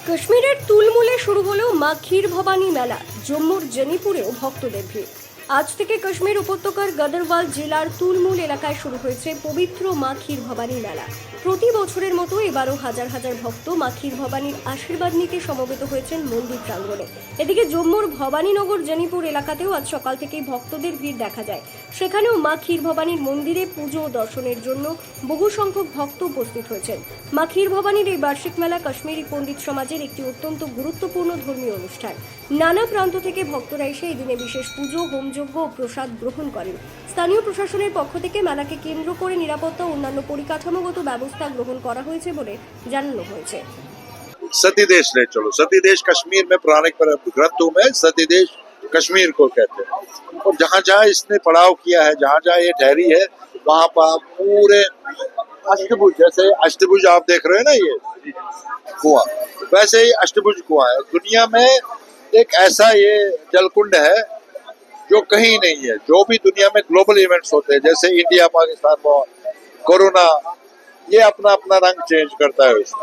কাশ্মীরের তুলমুলে শুরু হলো মা ক্ষীর ভবানী মেলা। জম্মুর জেনিপুরেও ভক্তদের ভিড়। আজ থেকে কাশ্মীর উপত্যকার গদরওয়াল জেলার তুলমুল এলাকায় শুরু হয়েছে পবিত্র মা ক্ষীর ভবানী মেলা। প্রতি বছরের মতো এবারও হাজার হাজার ভক্ত মা ক্ষীর ভবানীর আশীর্বাদ নিতে সমবেত হয়েছেন মন্দির প্রাঙ্গণে। এদিকে জম্মুর ভবানীনগর জেনিপুর এলাকাতেও আজ সকাল থেকেই ভক্তদের ভিড় দেখা যায়। সেখানেও মা ক্ষীর ভবানীর মন্দিরে পুজো ও দর্শনের জন্য বহু সংখ্যক ভক্ত উপস্থিত হয়েছেন। মা ক্ষীর ভবানীর এই বার্ষিক মেলা কাশ্মীরি পণ্ডিত সমাজের একটি অত্যন্ত গুরুত্বপূর্ণ ধর্মীয় অনুষ্ঠান। নানা প্রান্ত থেকে ভক্তরা এসে এই দিনে বিশেষ পুজো, হোমযজ্ঞ ও প্রসাদ গ্রহণ করেন। স্থানীয় প্রশাসনের পক্ষ থেকে মেলাকে কেন্দ্র করে নিরাপত্তা ও অন্যান্য পরিকাঠামোগত ব্যবস্থা গ্রহণ করা হয়েছে বলে জানানো হয়েছে। सती देश ले चलो। सती देश कश्मीर में पुराने ग्रंथों में सती देश कश्मीर को कहते हैं। और जहाँ जहाँ इसने पड़ाव किया है, जहाँ जहाँ ये ठहरी है, वहाँ पर पूरे अष्टभुज, जैसे अष्टभुज आप देख रहे हैं ना, ये कुआं, वैसे ही अष्टभुज कुआं है। दुनिया में एक ऐसा ये जलकुंड है जो कहीं नहीं है। जो भी दुनिया में ग्लोबल इवेंट्स होते हैं, जैसे इंडिया पाकिस्तान वॉर, कोरोना, ये अपना अपना रंग चेंज करता है उसमें।